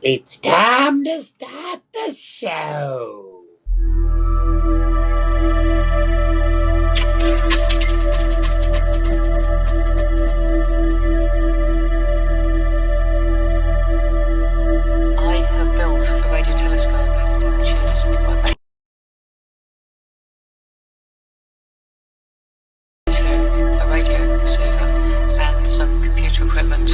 It's time to start the show. I have built a radio telescope, which is in my base, a radio receiver, and some computer equipment.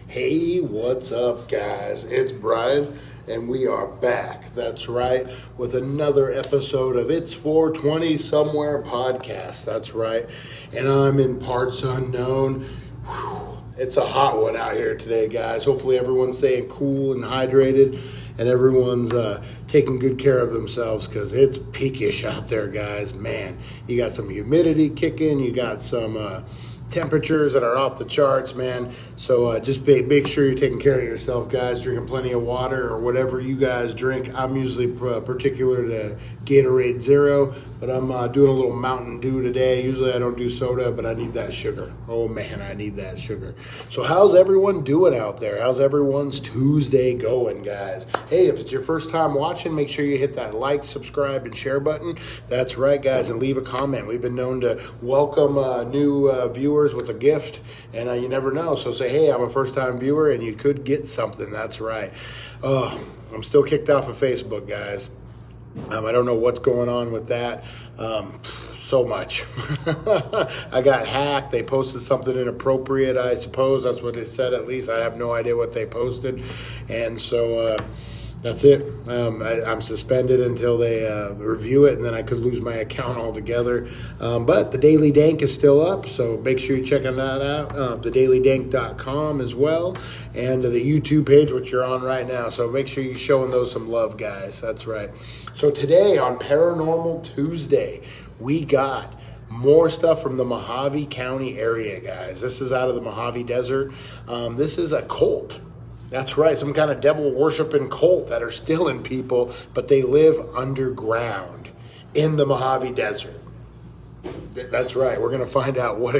Hey, what's up, guys? It's Brian, and we are back. That's right, with another episode of It's 420 Somewhere podcast. That's right, and I'm in parts unknown. Whew. It's a hot one out here today, guys. Hopefully, everyone's staying cool and hydrated, and everyone's taking good care of themselves because it's peakish out there, guys. Man, you got some humidity kicking, you got some temperatures that are off the charts, man. So just make sure you're taking care of yourself, guys. Drinking plenty of water or whatever you guys drink. I'm usually particular to Gatorade Zero, but I'm doing a little Mountain Dew today. Usually I don't do soda, but I need that sugar. Oh man, I need that sugar. So how's everyone doing out there? How's everyone's Tuesday going, guys? Hey, if it's your first time watching, make sure you hit that like, subscribe, and share button. That's right, guys, and leave a comment. We've been known to welcome new viewers with a gift, and you never know. So say, hey, I'm a first-time viewer, and you could get something. That's right. I'm still kicked off of Facebook, guys. I don't know what's going on with that. So much. I got hacked. They posted something inappropriate, I suppose. That's what they said, at least. I have no idea what they posted. And so that's it. I'm suspended until they review it, and then I could lose my account altogether. But the Daily Dank is still up, so make sure you're checking that out. TheDailyDank.com as well, and the YouTube page, which you're on right now. So make sure you're showing those some love, guys. That's right. So today on Paranormal Tuesday, we got more stuff from the Mojave County area, guys. This is out of the Mojave Desert. This is a cult. That's right, some kind of devil-worshiping cult that are stealing people, but they live underground in the Mojave Desert. That's right, we're going to find out what's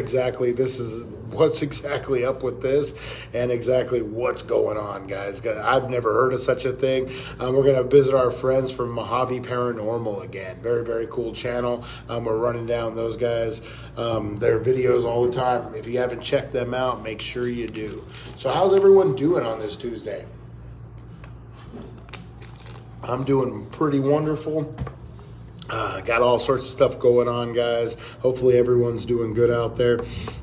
exactly up with this and exactly what's going on, guys. I've never heard of such a thing. We're going to visit our friends from Mojave Paranormal again. Very, very cool channel. We're running down those guys, their videos all the time. If you haven't checked them out, make sure you do. So how's everyone doing on this Tuesday? I'm doing pretty wonderful. Got all sorts of stuff going on, guys. Hopefully everyone's doing good out there.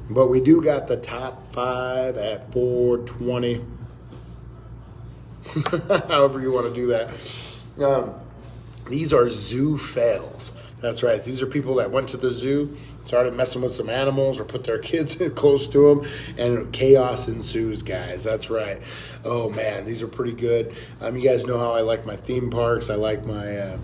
But we do got the top 5 at 420. However you want to do that. These are zoo fails. That's right. These are people that went to the zoo, started messing with some animals or put their kids close to them, and chaos ensues, guys. That's right. Oh, man, these are pretty good. You guys know how I like my theme parks. I like my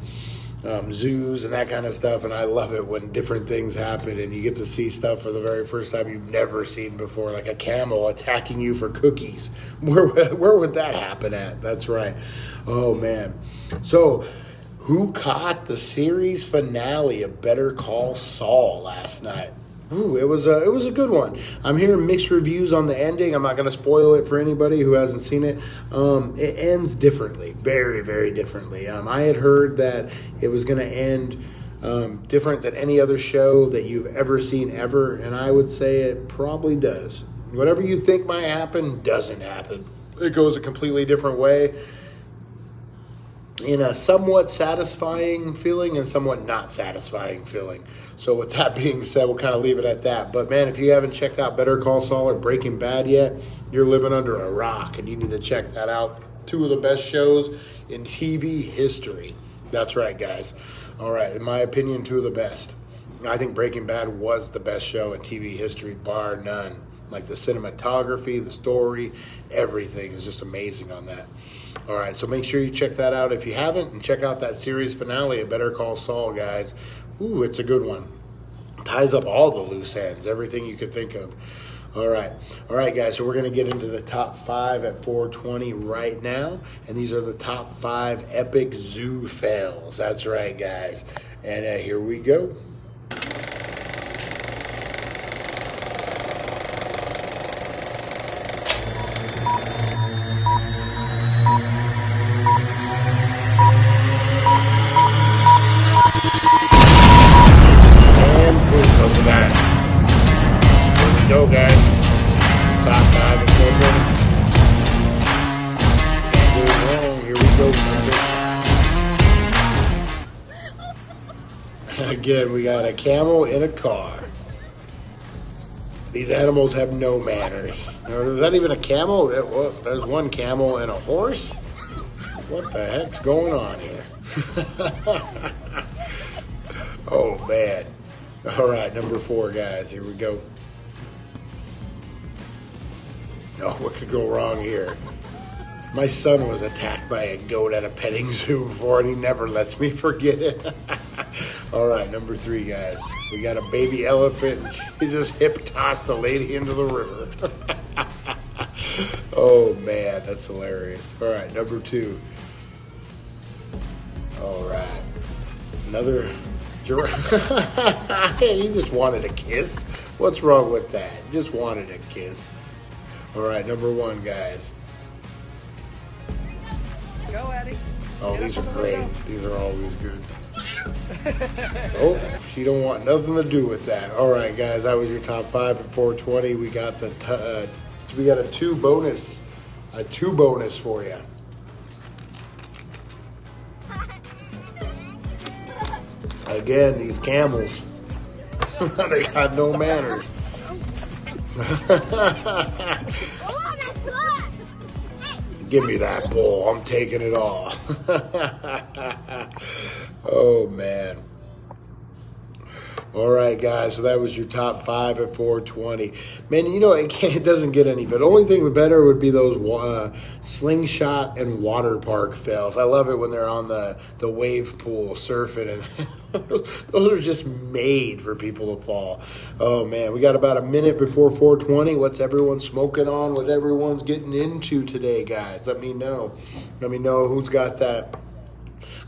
zoos and that kind of stuff, and I love it when different things happen and you get to see stuff for the very first time you've never seen before, like a camel attacking you for cookies. Where would that happen at? That's right. Oh, man. So, who caught the series finale of Better Call Saul last night? Ooh, it was a good one. I'm hearing mixed reviews on the ending. I'm not going to spoil it for anybody who hasn't seen it. It ends differently, very, very differently. I had heard that it was going to end different than any other show that you've ever seen ever, and I would say it probably does. Whatever you think might happen doesn't happen. It goes a completely different way, in a somewhat satisfying feeling and somewhat not satisfying feeling. So with that being said, we'll kind of leave it at that. But man, if you haven't checked out Better Call Saul or Breaking Bad yet, you're living under a rock, and you need to check that out. Two of the best shows in TV history. That's right, guys. All right, in my opinion, two of the best. I think Breaking Bad was the best show in TV history, bar none. Like the cinematography, the story, everything is just amazing on that. All right, so make sure you check that out if you haven't, and check out that series finale of Better Call Saul, guys. Ooh, it's a good one. Ties up all the loose ends, everything you could think of. All right, guys, so we're going to get into the top 5 at 420 right now, and these are the top 5 epic zoo fails. That's right, guys, and here we go. Go, guys. Top 5 and 420. Can't go wrong. Here we go. Again, we got a camel in a car. These animals have no manners. Is that even a camel? There's one camel and a horse? What the heck's going on here? Oh, man. All right, number 4, guys. Here we go. Oh, what could go wrong here? My son was attacked by a goat at a petting zoo before, and he never lets me forget it. All right, number 3, guys. We got a baby elephant, and she just hip-tossed a lady into the river. Oh, man, that's hilarious. All right, number 2. All right. Another giraffe. He just wanted a kiss. What's wrong with that? Just wanted a kiss. All right, number 1, guys. Go, Eddie. Oh, these are great. These are always good. Oh, she don't want nothing to do with that. All right, guys, that was your top 5 at 420. We got a 2 bonus for you. Again, these camels, they got no manners. Give me that bull. I'm taking it all. Oh, man. All right, guys, so that was your top 5 at 420. Man, you know, it doesn't get any better. The only thing better would be those slingshot and water park fails. I love it when they're on the wave pool surfing, and those are just made for people to fall. Oh, man, we got about a minute before 420. What's everyone smoking on? What everyone's getting into today, guys? Let me know. Let me know who's got that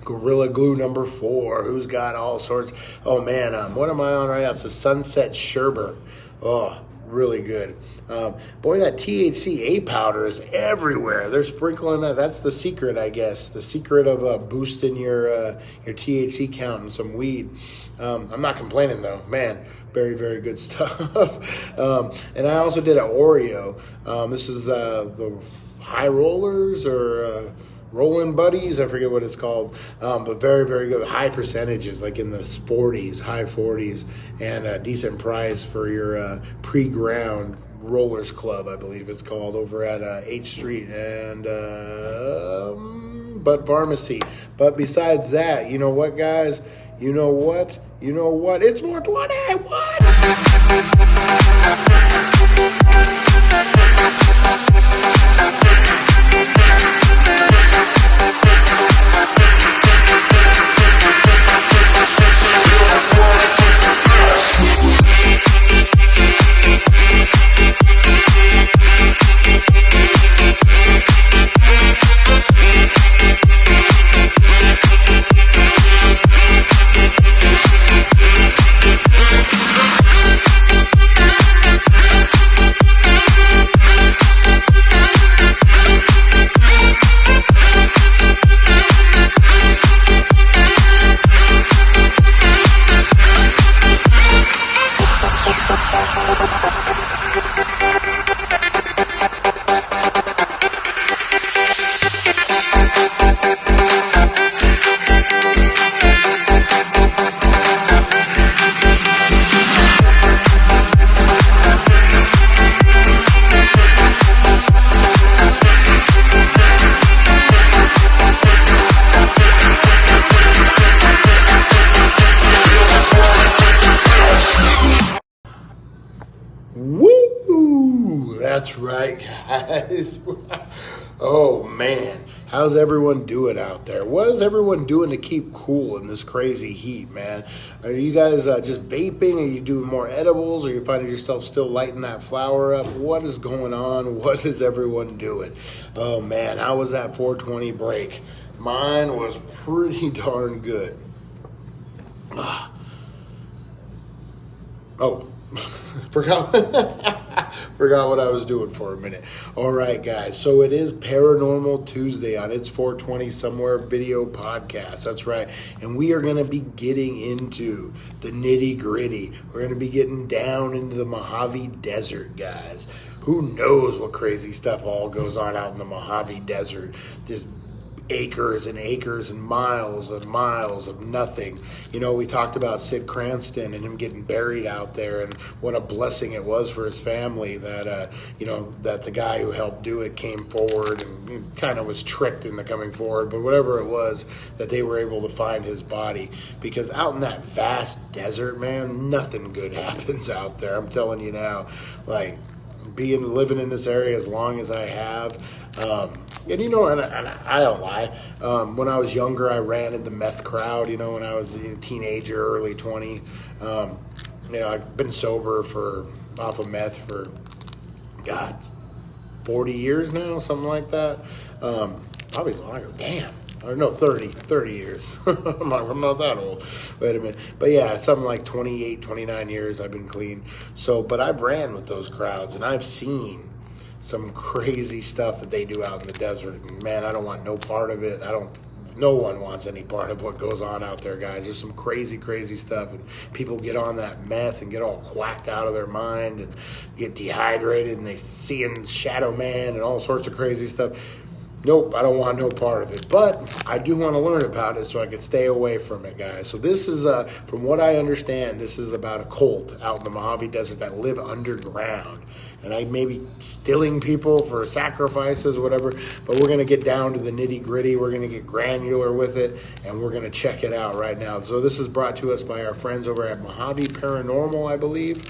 Gorilla Glue number 4. Who's got all sorts? Oh, man, what am I on right now? It's a Sunset Sherbet. Oh, really good. Boy, that THCA powder is everywhere. They're sprinkling that. That's the secret, I guess. The secret of boosting your THC count and some weed. I'm not complaining, though. Man, very, very good stuff. And I also did an Oreo. This is the High Rollers or Rolling Buddies, I forget what it's called, but very, very good. High percentages, like in the 40s, high 40s, and a decent price for your pre-ground Rollers Club, I believe it's called, over at 8th Street and Butt Pharmacy. But besides that, you know what, guys? You know what? It's 420. What? Woo! That's right, guys. Oh, man. How's everyone doing out there? What is everyone doing to keep cool in this crazy heat, man? Are you guys just vaping? Are you doing more edibles? Are you finding yourself still lighting that flower up? What is going on? What is everyone doing? Oh, man. How was that 420 break? Mine was pretty darn good. Oh. Forgot what I was doing for a minute. All right, guys. So it is Paranormal Tuesday on It's 420 Somewhere video podcast. That's right. And we are going to be getting into the nitty gritty. We're going to be getting down into the Mojave Desert, guys. Who knows what crazy stuff all goes on out in the Mojave Desert. This acres and acres and miles of nothing. You know, we talked about Sid Cranston and him getting buried out there, and what a blessing it was for his family that, that the guy who helped do it came forward and kind of was tricked into coming forward. But whatever it was, that they were able to find his body, because out in that vast desert, man, nothing good happens out there. I'm telling you now, like living in this area as long as I have, and I don't lie. When I was younger, I ran in the meth crowd. You know, when I was a teenager, early 20. I've been sober off of meth for, 40 years now, something like that. Probably longer. Damn. Or no, 30 years. I'm not that old. Wait a minute. But yeah, something like 28, 29 years I've been clean. But I've ran with those crowds, and I've seen some crazy stuff that they do out in the desert. And man, I don't want no part of it. No one wants any part of what goes on out there, guys. There's some crazy, crazy stuff. And people get on that meth and get all quacked out of their mind and get dehydrated, and they see in Shadow Man and all sorts of crazy stuff. Nope, I don't want no part of it. But I do want to learn about it so I can stay away from it, guys. So this is, from what I understand, this is about a cult out in the Mojave Desert that live underground. And I may be stealing people for sacrifices, whatever. But we're going to get down to the nitty gritty. We're going to get granular with it. And we're going to check it out right now. So this is brought to us by our friends over at Mojave Paranormal, I believe.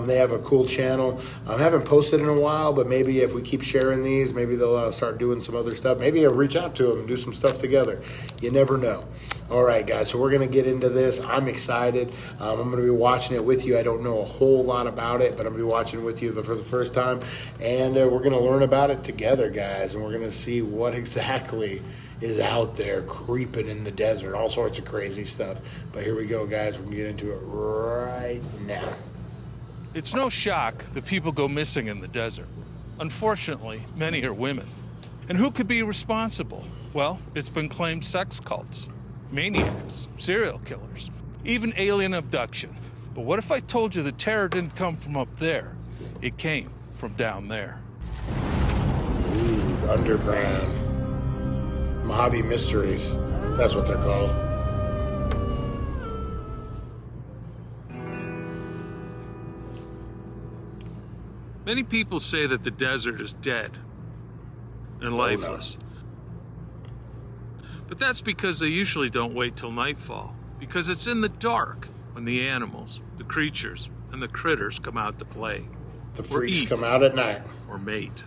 They have a cool channel. I haven't posted in a while, but maybe if we keep sharing these, maybe they'll start doing some other stuff. Maybe I'll reach out to them and do some stuff together. You never know. All right, guys, so we're going to get into this. I'm excited. I'm going to be watching it with you. I don't know a whole lot about it, but I'm going to be watching it with you for the first time. And we're going to learn about it together, guys, and we're going to see what exactly is out there creeping in the desert. All sorts of crazy stuff. But here we go, guys. We're going to get into it right now. It's no shock that people go missing in the desert. Unfortunately, many are women. And who could be responsible? Well, it's been claimed sex cults, maniacs, serial killers, even alien abduction. But what if I told you the terror didn't come from up there? It came from down there. Ooh, underground. Mojave Mysteries. That's what they're called. Many people say that the desert is dead and lifeless. Oh, no. But that's because they usually don't wait till nightfall. because it's in the dark when the animals, the creatures, and the critters come out to play. The freaks come out at night. Or mate.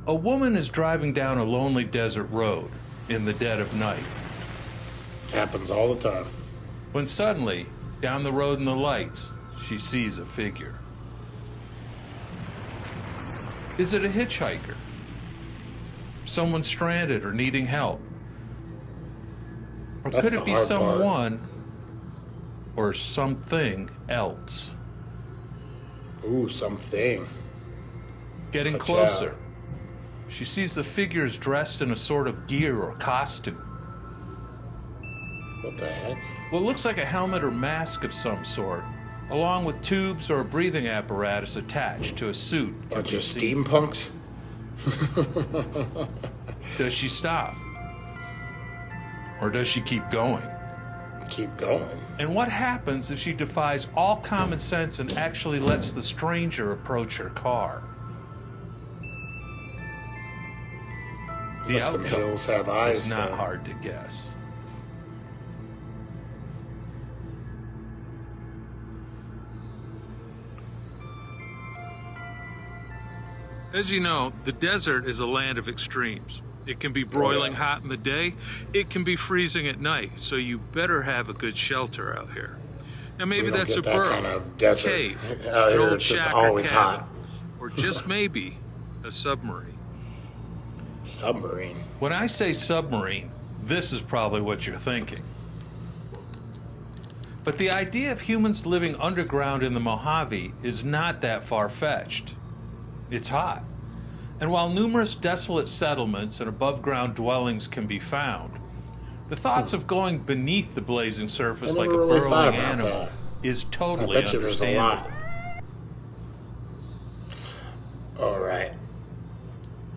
A woman is driving down a lonely desert road in the dead of night. Happens all the time. When suddenly, down the road in the lights, she sees a figure. Is it a hitchhiker? Someone stranded or needing help? Or That's could it be someone or something else? Ooh, something. Getting closer. She sees the figures dressed in a sort of gear or costume. What the heck? What looks like a helmet or mask of some sort, along with tubes or a breathing apparatus attached to a suit. Bunch of steampunks? Does she stop? Or does she keep going? Keep going. And what happens if she defies all common sense and actually lets the stranger approach her car? The Like some hills have outcome eyes. is not though. hard to guess. As you know, the desert is a land of extremes. It can be broiling hot in the day, it can be freezing at night, so you better have a good shelter out here. Now maybe that's a burrow, kind of desert. cave, Out an here, old it's just shack always or cabin, hot. or just maybe a submarine. Submarine. When I say submarine, this is probably what you're thinking. But the idea of humans living underground in the Mojave is not that far-fetched. It's hot. And while numerous desolate settlements and above-ground dwellings can be found, the thoughts of going beneath the blazing surface like a burrowing animal is totally I bet you there's a lot. understandable. All right.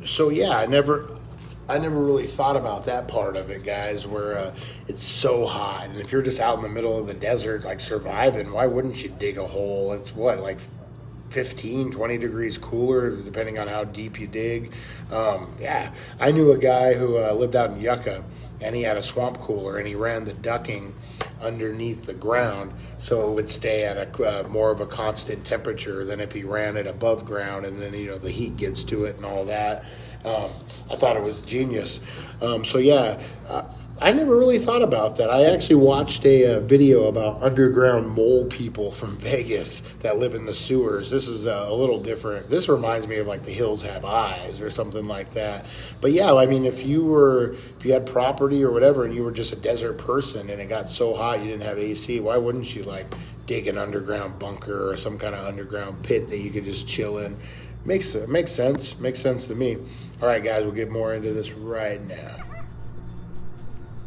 So yeah, I never really thought about that part of it, guys, where it's so hot, and if you're just out in the middle of the desert, like surviving, why wouldn't you dig a hole? It's what, like 15, 20 degrees cooler, depending on how deep you dig. Yeah, I knew a guy who lived out in Yucca, and he had a swamp cooler, and he ran the ducking underneath the ground, so it would stay at a more of a constant temperature than if he ran it above ground, and then the heat gets to it and all that. I thought it was genius. So yeah, I never really thought about that. I actually watched a video about underground mole people from Vegas that live in the sewers. This is a little different. This reminds me of like The Hills Have Eyes or something like that. But yeah, I mean, if you had property or whatever and you were just a desert person and it got so hot you didn't have AC, why wouldn't you like dig an underground bunker or some kind of underground pit that you could just chill in? Makes sense. Makes sense to me. All right, guys, we'll get more into this right now.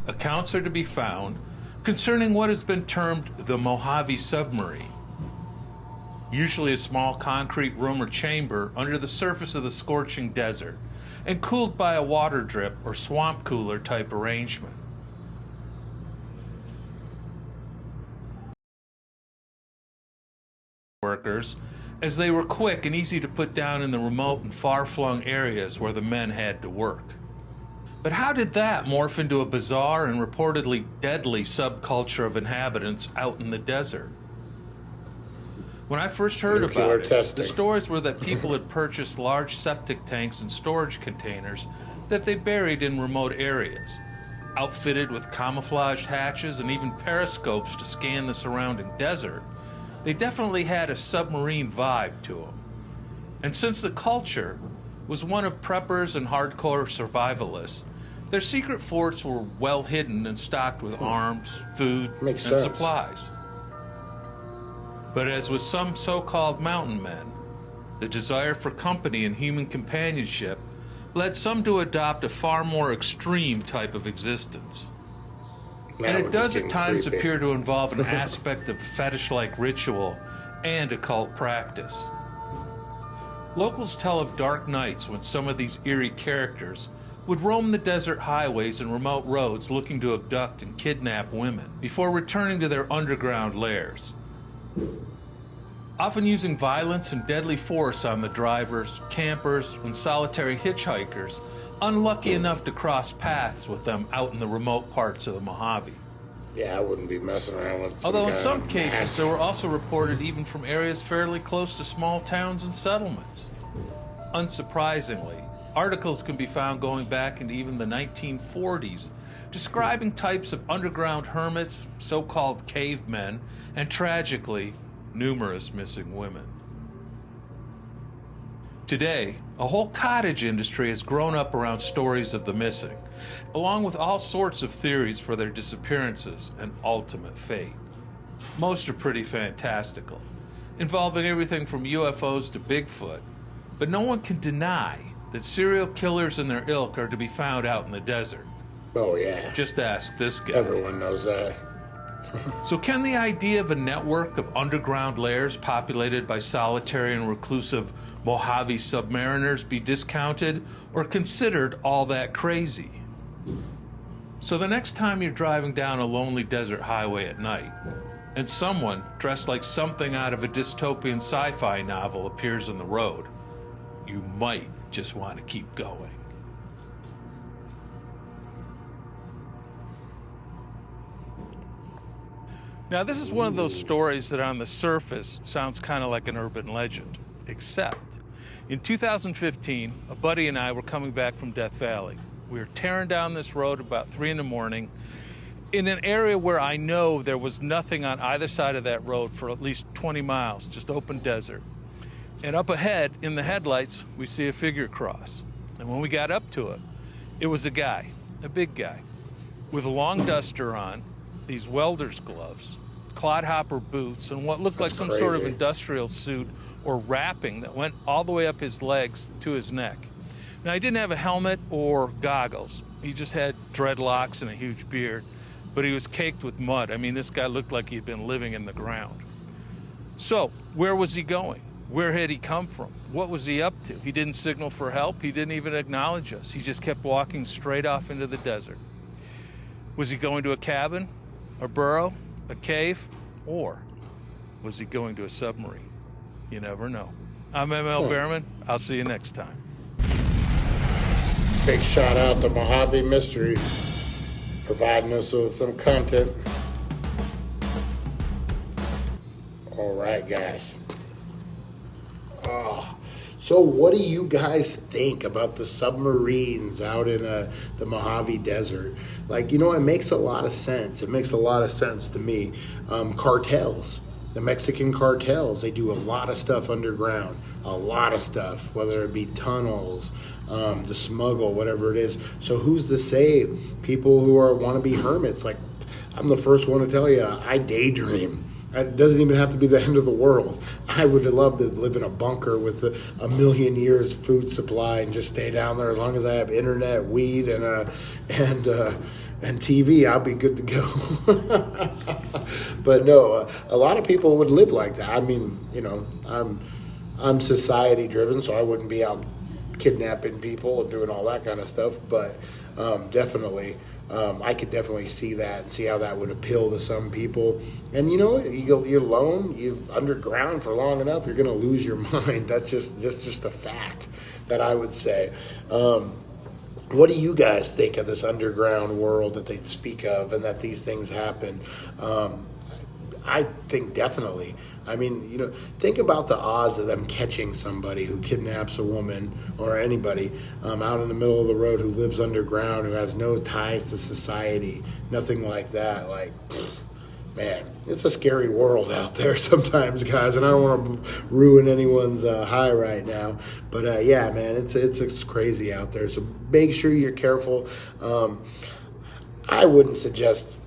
Accounts are to be found concerning what has been termed the Mojave submarine. Usually a small concrete room or chamber under the surface of the scorching desert and cooled by a water drip or swamp cooler type arrangement. Workers, as they were quick and easy to put down in the remote and far-flung areas where the men had to work. But how did that morph into a bizarre and reportedly deadly subculture of inhabitants out in the desert? When I first heard Nuclear about it, testing. the stories were that people had purchased large septic tanks and storage containers that they buried in remote areas, outfitted with camouflaged hatches and even periscopes to scan the surrounding desert. They definitely had a submarine vibe to them. And since the culture was one of preppers and hardcore survivalists, their secret forts were well hidden and stocked with arms, food, and supplies. But as with some so-called mountain men, the desire for company and human companionship led some to adopt a far more extreme type of existence. Man, And it does at times creepy. appear to involve an aspect of fetish-like ritual and occult practice. Locals tell of dark nights when some of these eerie characters would roam the desert highways and remote roads looking to abduct and kidnap women before returning to their underground lairs. often using violence and deadly force on the drivers, campers, and solitary hitchhikers unlucky enough to cross paths with them out in the remote parts of the Mojave. Yeah, I wouldn't be messing around with Although in some guy cases, mask. they were also reported even from areas fairly close to small towns and settlements. Unsurprisingly, articles can be found going back into even the 1940s, describing types of underground hermits, so-called cavemen, and tragically, numerous missing women. Today, a whole cottage industry has grown up around stories of the missing, along with all sorts of theories for their disappearances and ultimate fate. Most are pretty fantastical, involving everything from UFOs to Bigfoot, but no one can deny that serial killers and their ilk are to be found out in the desert. Oh, yeah. Just ask this guy. Everyone knows that. So can the idea of a network of underground lairs populated by solitary and reclusive Mojave submariners be discounted or considered all that crazy? So the next time you're driving down a lonely desert highway at night, and someone dressed like something out of a dystopian sci-fi novel appears on the road, you might just want to keep going. Now, this is one of those stories that on the surface sounds kind of like an urban legend, except in 2015, a buddy and I were coming back from Death Valley. We were tearing down this road about 3 in the morning in an area where I know there was nothing on either side of that road for at least 20 miles, just open desert. And up ahead, in the headlights, we see a figure cross. And when we got up to it, it was a guy, a big guy, with a long duster on, these welder's gloves, clodhopper boots, and what looked like some sort of industrial suit or wrapping that went all the way up his legs to his neck. Now, he didn't have a helmet or goggles. He just had dreadlocks and a huge beard, but he was caked with mud. I mean, this guy looked like he'd been living in the ground. So, where was he going? Where had he come from? What was he up to? He didn't signal for help. He didn't even acknowledge us. He just kept walking straight off into the desert. Was he going to a cabin, a burrow, a cave, or was he going to a submarine? You never know. I'm ML Behrman. I'll see you next time. Big shout out to Mojave Mystery, providing us with some content. All right, guys. So what do you guys think about the submarines out in the Mojave Desert? Like, it makes a lot of sense. It makes a lot of sense to me. Cartels, the Mexican cartels, they do a lot of stuff underground, a lot of stuff, whether it be tunnels, the smuggle, whatever it is. So who's to say people who want to be hermits? Like, I'm the first one to tell you, I daydream. It doesn't even have to be the end of the world. I would love to live in a bunker with a million years food supply and just stay down there as long as I have internet, weed, and TV. I'll be good to go. But no, a lot of people would live like that. I mean, I'm society driven, so I wouldn't be out kidnapping people and doing all that kind of stuff. But definitely. I could definitely see that and see how that would appeal to some people. And you're alone, you're underground for long enough, you're going to lose your mind. That's just a fact that I would say. What do you guys think of this underground world that they speak of and that these things happen? I think definitely. I mean, think about the odds of them catching somebody who kidnaps a woman or anybody out in the middle of the road who lives underground, who has no ties to society, nothing like that. Like, man, it's a scary world out there sometimes, guys, and I don't want to ruin anyone's high right now. But, yeah, man, it's crazy out there. So make sure you're careful. I wouldn't suggest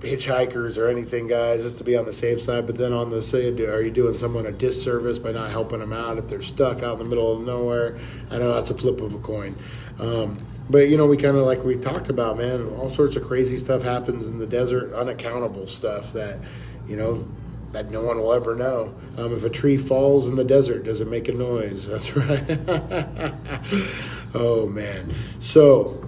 hitchhikers or anything, guys, just to be on the safe side. But then on the side, are you doing someone a disservice by not helping them out if they're stuck out in the middle of nowhere? I know that's a flip of a coin. But we kind of, like we talked about, man, all sorts of crazy stuff happens in the desert, unaccountable stuff that that no one will ever know. If a tree falls in the desert, does it make a noise? That's right. Oh man. So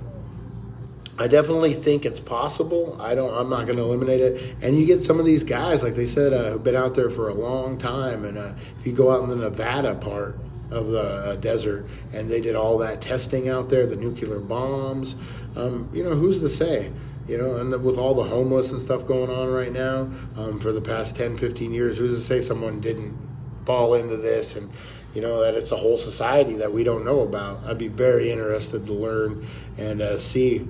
I definitely think it's possible. I'm not going to eliminate it. And you get some of these guys, like they said, who've been out there for a long time. And if you go out in the Nevada part of the desert, and they did all that testing out there, the nuclear bombs, who's to say? And with all the homeless and stuff going on right now, for the past 10, 15 years, who's to say someone didn't fall into this, and that it's a whole society that we don't know about. I'd be very interested to learn and see.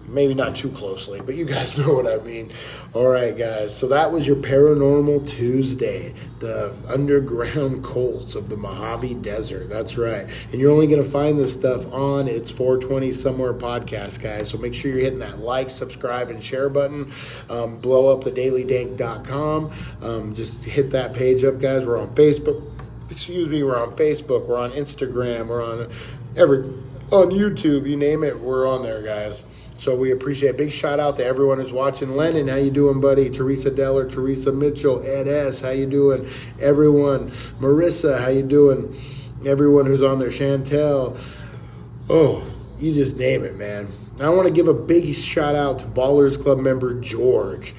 Maybe not too closely, but you guys know what I mean. All right, guys. So that was your Paranormal Tuesday, the underground cults of the Mojave Desert. That's right. And you're only going to find this stuff on It's 420 Somewhere podcast, guys. So make sure you're hitting that like, subscribe, and share button. Blow up the dailydank.com. Just hit that page up, guys. We're on Facebook. We're on Facebook. We're on Instagram. We're on on YouTube. You name it, we're on there, guys. So we appreciate it. Big shout out to everyone who's watching. Lennon, how you doing, buddy? Teresa Deller, Teresa Mitchell, Ed S., how you doing? Everyone. Marissa, how you doing? Everyone who's on there. Chantel. Oh, you just name it, man. I want to give a big shout out to Ballers Club member George.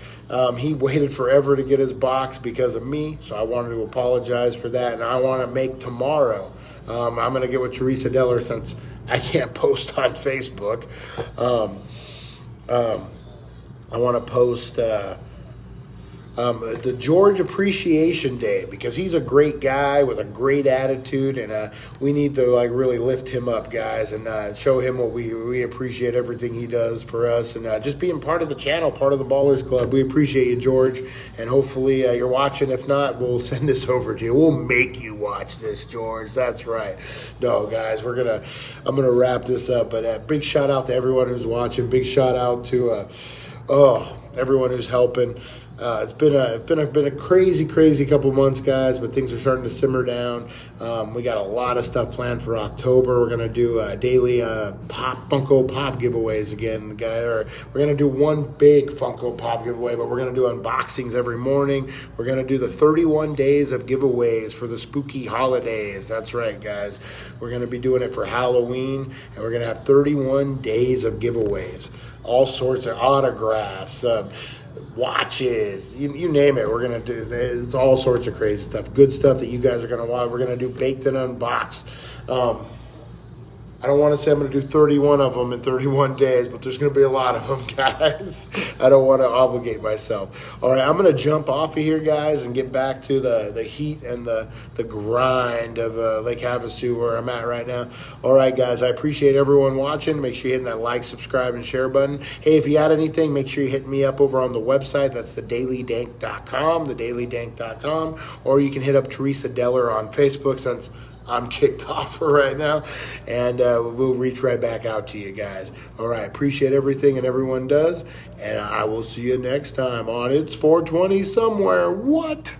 He waited forever to get his box because of me, so I wanted to apologize for that, and I want to make tomorrow. I'm going to get with Teresa Deller since I can't post on Facebook. I want to post the George Appreciation Day, because he's a great guy with a great attitude, and we need to really lift him up, guys, and show him what we appreciate everything he does for us, and just being part of the channel, part of the Ballers Club. We appreciate you, George, and hopefully you're watching. If not, we'll send this over to you. We'll make you watch this, George. That's right. No, guys, I'm gonna wrap this up, but big shout out to everyone who's watching. Big shout out to everyone who's helping. It's been a crazy couple months, guys, but things are starting to simmer down. We got a lot of stuff planned for October. We're gonna do daily Funko Pop giveaways again, guys. We're gonna do one big Funko Pop giveaway, but we're gonna do unboxings every morning. We're gonna do the 31 days of giveaways for the spooky holidays. That's right, guys. We're gonna be doing it for Halloween, and we're gonna have 31 days of giveaways. All sorts of autographs, watches, you name it. We're going to do, it's all sorts of crazy stuff. Good stuff that you guys are going to want. We're going to do baked and unboxed. I don't want to say I'm going to do 31 of them in 31 days, but there's going to be a lot of them, guys. I don't want to obligate myself. All right, I'm going to jump off of here, guys, and get back to the heat and the grind of Lake Havasu, where I'm at right now. All right, guys, I appreciate everyone watching. Make sure you're hitting that like, subscribe, and share button. Hey, if you had anything, make sure you hit me up over on the website. That's thedailydank.com, thedailydank.com, or you can hit up Teresa Deller on Facebook, since I'm kicked off for right now, and we'll reach right back out to you guys. All right, appreciate everything and everyone does, and I will see you next time on It's 420 Somewhere. What?